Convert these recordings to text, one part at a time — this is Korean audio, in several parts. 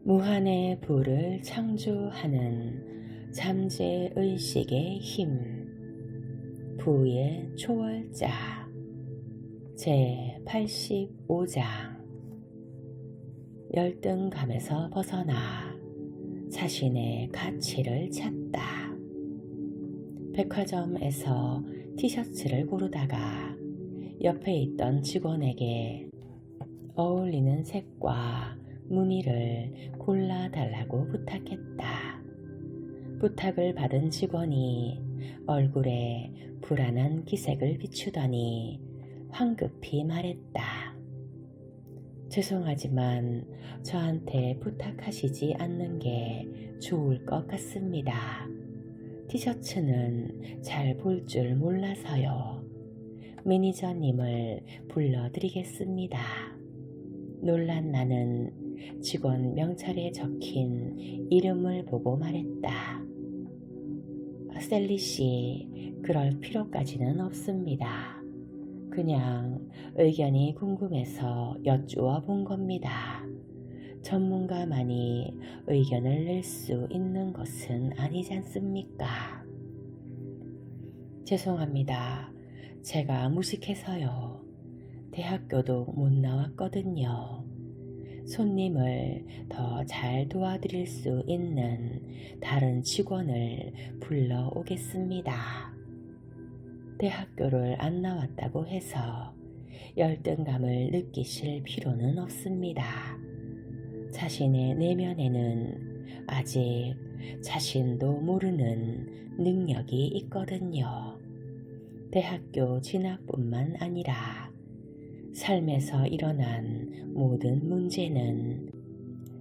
무한의 부를 창조하는 잠재의식의 힘, 부의 초월자. 제85장. 열등감에서 벗어나 자신의 가치를 찾다. 백화점에서 티셔츠를 고르다가 옆에 있던 직원에게 어울리는 색과 무늬를 골라달라고 부탁했다. 부탁을 받은 직원이 얼굴에 불안한 기색을 비추더니 황급히 말했다. 죄송하지만 저한테 부탁하시지 않는 게 좋을 것 같습니다. 티셔츠는 잘 볼 줄 몰라서요. 매니저님을 불러드리겠습니다. 놀란 나는 직원 명찰에 적힌 이름을 보고 말했다. 셀리 씨, 그럴 필요까지는 없습니다. 그냥 의견이 궁금해서 여쭈어 본 겁니다. 전문가만이 의견을 낼 수 있는 것은 아니지 않습니까? 죄송합니다. 제가 무식해서요. 대학교도 못 나왔거든요. 손님을 더 잘 도와드릴 수 있는 다른 직원을 불러오겠습니다. 대학교를 안 나왔다고 해서 열등감을 느끼실 필요는 없습니다. 자신의 내면에는 아직 자신도 모르는 능력이 있거든요. 대학교 진학뿐만 아니라 삶에서 일어난 모든 문제는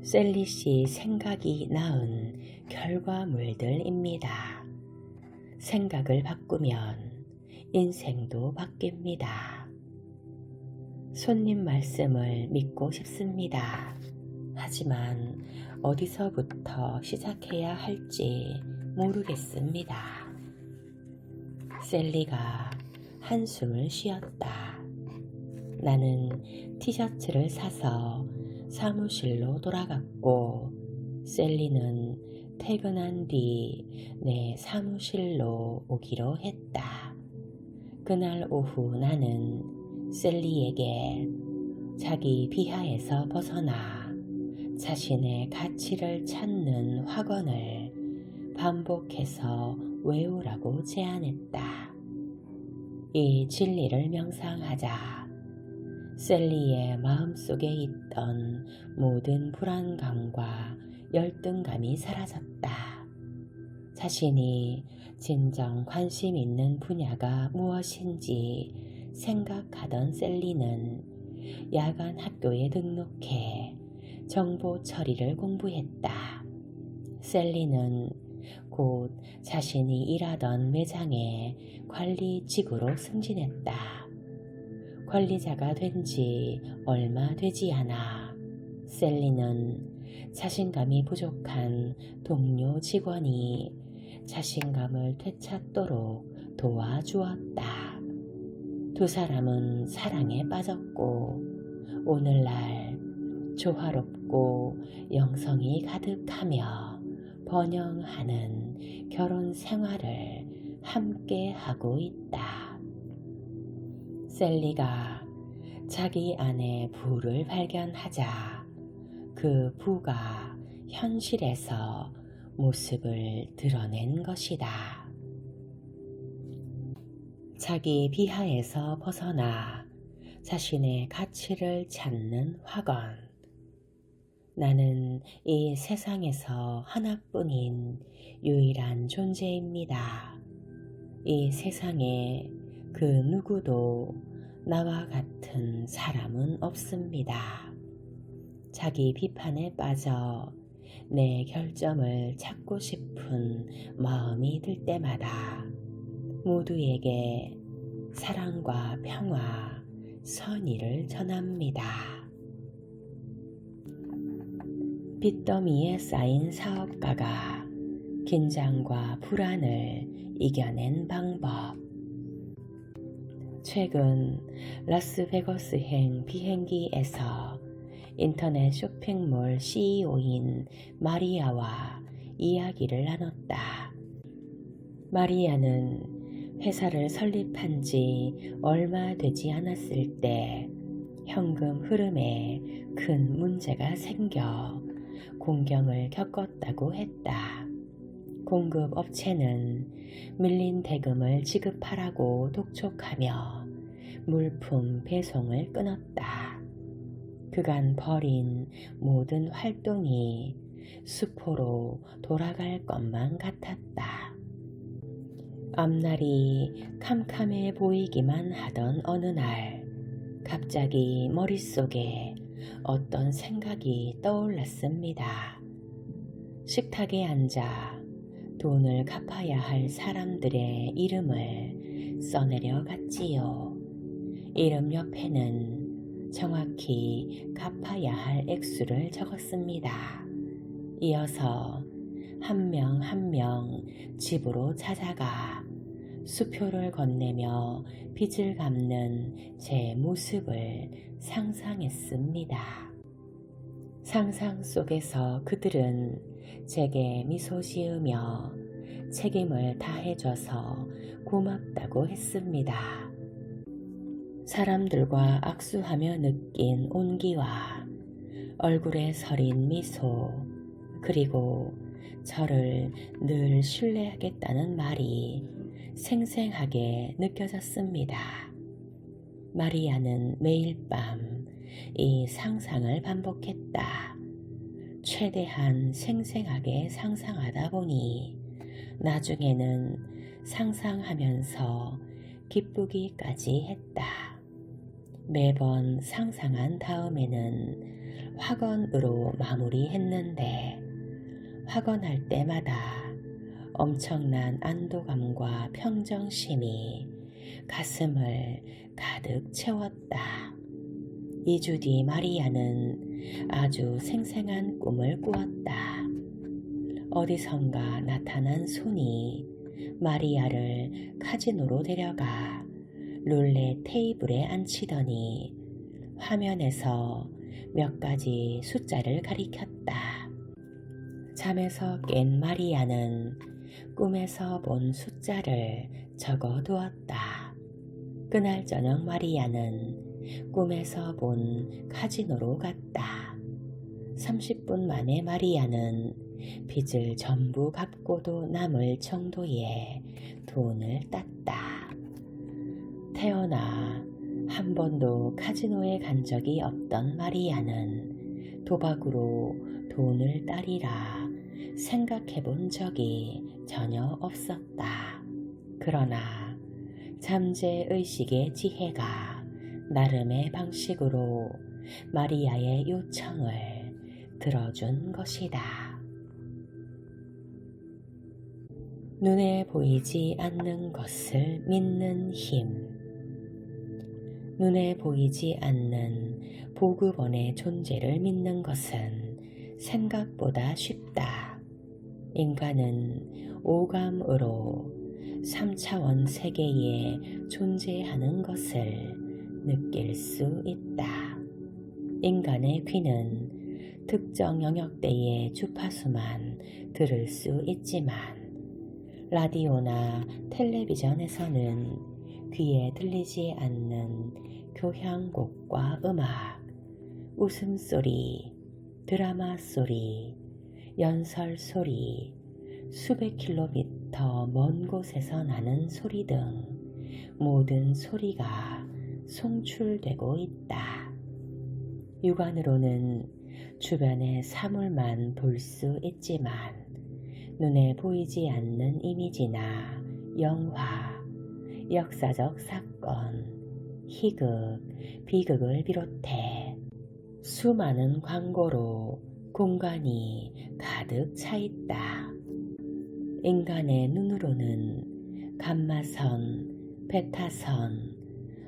셀리 씨 생각이 낳은 결과물들입니다. 생각을 바꾸면 인생도 바뀝니다. 손님 말씀을 믿고 싶습니다. 하지만 어디서부터 시작해야 할지 모르겠습니다. 셀리가 한숨을 쉬었다. 나는 티셔츠를 사서 사무실로 돌아갔고 셀리는 퇴근한 뒤 내 사무실로 오기로 했다. 그날 오후 나는 셀리에게 자기 비하에서 벗어나 자신의 가치를 찾는 확언을 반복해서 외우라고 제안했다. 이 진리를 명상하자 셀리의 마음속에 있던 모든 불안감과 열등감이 사라졌다. 자신이 진정 관심 있는 분야가 무엇인지 생각하던 셀리는 야간 학교에 등록해 정보 처리를 공부했다. 셀리는 곧 자신이 일하던 매장의 관리직으로 승진했다. 관리자가 된 지 얼마 되지 않아 셀리는 자신감이 부족한 동료 직원이 자신감을 되찾도록 도와주었다. 두 사람은 사랑에 빠졌고 오늘날 조화롭고 영성이 가득하며 번영하는 결혼 생활을 함께 하고 있다. 셀리가 자기 안의 부를 발견하자 그 부가 현실에서 모습을 드러낸 것이다. 자기 비하에서 벗어나 자신의 가치를 찾는 확언. 나는 이 세상에서 하나뿐인 유일한 존재입니다. 이 세상에 그 누구도 나와 같은 사람은 없습니다. 자기 비판에 빠져 내 결점을 찾고 싶은 마음이 들 때마다 모두에게 사랑과 평화, 선의를 전합니다. 빚더미에 쌓인 사업가가 긴장과 불안을 이겨낸 방법. 최근 라스베거스행 비행기에서 인터넷 쇼핑몰 CEO인 마리아와 이야기를 나눴다. 마리아는 회사를 설립한 지 얼마 되지 않았을 때 현금 흐름에 큰 문제가 생겨 공경을 겪었다고 했다. 공급 업체는 밀린 대금을 지급하라고 독촉하며 물품 배송을 끊었다. 그간 벌인 모든 활동이 수포로 돌아갈 것만 같았다. 앞날이 캄캄해 보이기만 하던 어느 날 갑자기 머릿속에 어떤 생각이 떠올랐습니다. 식탁에 앉아 돈을 갚아야 할 사람들의 이름을 써내려 갔지요. 이름 옆에는 정확히 갚아야 할 액수를 적었습니다. 이어서 한 명 한 명 집으로 찾아가 수표를 건네며 빚을 갚는 제 모습을 상상했습니다. 상상 속에서 그들은 제게 미소 지으며 책임을 다해줘서 고맙다고 했습니다. 사람들과 악수하며 느낀 온기와 얼굴에 서린 미소, 그리고 저를 늘 신뢰하겠다는 말이 생생하게 느껴졌습니다. 마리아는 매일 밤 이 상상을 반복했다. 최대한 생생하게 상상하다 보니 나중에는 상상하면서 기쁘기까지 했다. 매번 상상한 다음에는 확언으로 마무리했는데 확언할 때마다 엄청난 안도감과 평정심이 가슴을 가득 채웠다. 2주 뒤 마리아는 아주 생생한 꿈을 꾸었다. 어디선가 나타난 손이 마리아를 카지노로 데려가 룰렛 테이블에 앉히더니 화면에서 몇 가지 숫자를 가리켰다. 잠에서 깬 마리아는 꿈에서 본 숫자를 적어두었다. 그날 저녁 마리아는 꿈에서 본 카지노로 갔다. 30분 만에 마리아는 빚을 전부 갚고도 남을 정도의 돈을 땄다. 태어나 한 번도 카지노에 간 적이 없던 마리아는 도박으로 돈을 따리라 생각해 본 적이 전혀 없었다. 그러나 잠재의식의 지혜가 나름의 방식으로 마리아의 요청을 들어준 것이다. 눈에 보이지 않는 것을 믿는 힘. 눈에 보이지 않는 보급원의 존재를 믿는 것은 생각보다 쉽다. 인간은 오감으로 3차원 세계에 존재하는 것을 느낄 수 있다. 인간의 귀는 특정 영역대의 주파수만 들을 수 있지만 라디오나 텔레비전에서는 귀에 들리지 않는 교향곡과 음악, 웃음소리, 드라마 소리, 연설 소리, 수백 킬로미터 먼 곳에서 나는 소리 등 모든 소리가 송출되고 있다. 육안으로는 주변의 사물만 볼 수 있지만 눈에 보이지 않는 이미지나 영화, 역사적 사건, 희극, 비극을 비롯해 수많은 광고로 공간이 가득 차 있다. 인간의 눈으로는 감마선, 베타선,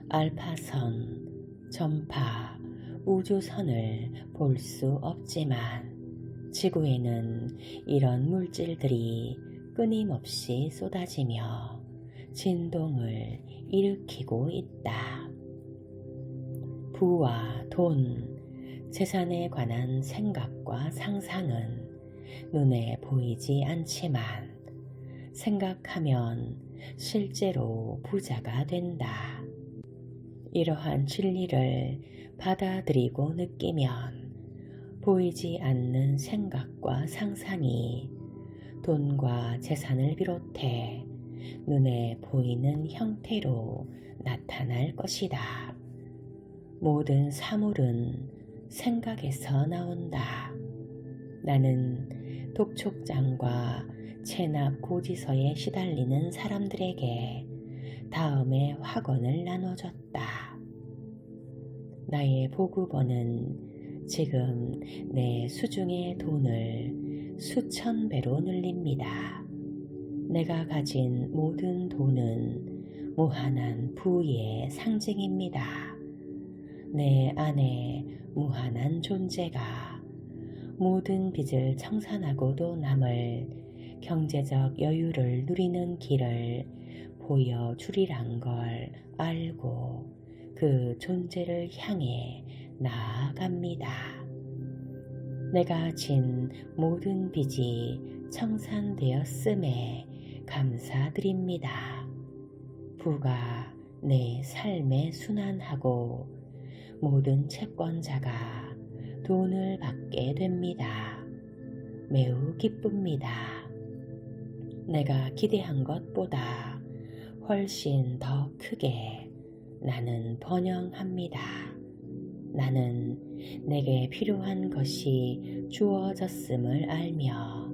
알파선, 전파, 우주선을 볼 수 없지만 지구에는 이런 물질들이 끊임없이 쏟아지며 진동을 일으키고 있다. 부와 돈, 재산에 관한 생각과 상상은 눈에 보이지 않지만 생각하면 실제로 부자가 된다. 이러한 진리를 받아들이고 느끼면 보이지 않는 생각과 상상이 돈과 재산을 비롯해 눈에 보이는 형태로 나타날 것이다. 모든 사물은 생각에서 나온다. 나는 독촉장과 체납 고지서에 시달리는 사람들에게 다음의 확언을 나눠줬다. 나의 보급원은 지금 내 수중의 돈을 수천 배로 늘립니다. 내가 가진 모든 돈은 무한한 부의 상징입니다. 내 안에 무한한 존재가 모든 빚을 청산하고도 남을 경제적 여유를 누리는 길을 보여주리란 걸 알고 그 존재를 향해 나아갑니다. 내가 진 모든 빚이 청산되었음에 감사드립니다. 부가 내 삶에 순환하고 모든 채권자가 돈을 받게 됩니다. 매우 기쁩니다. 내가 기대한 것보다 훨씬 더 크게 나는 번영합니다. 나는 내게 필요한 것이 주어졌음을 알며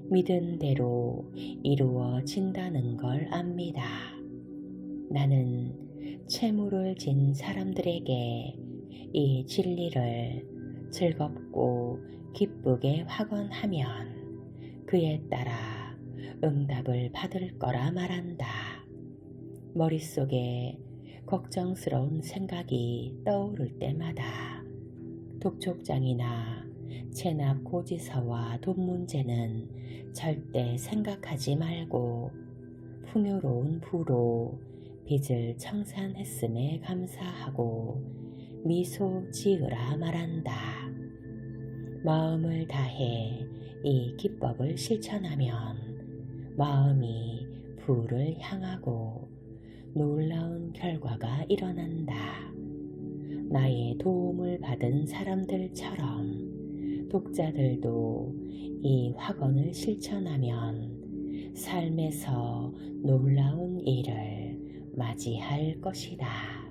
믿은 대로 이루어진다는 걸 압니다. 나는 채무를 진 사람들에게 이 진리를 즐겁고 기쁘게 확언하면 그에 따라 응답을 받을 거라 말한다. 머릿속에 걱정스러운 생각이 떠오를 때마다 독촉장이나 체납 고지서와 돈 문제는 절대 생각하지 말고 풍요로운 부로 빚을 청산했음에 감사하고 미소 지으라 말한다. 마음을 다해 이 기법을 실천하면 마음이 부를 향하고 놀라운 결과가 일어난다. 나의 도움을 받은 사람들처럼 독자들도 이 확언을 실천하면 삶에서 놀라운 일을 맞이할 것이다.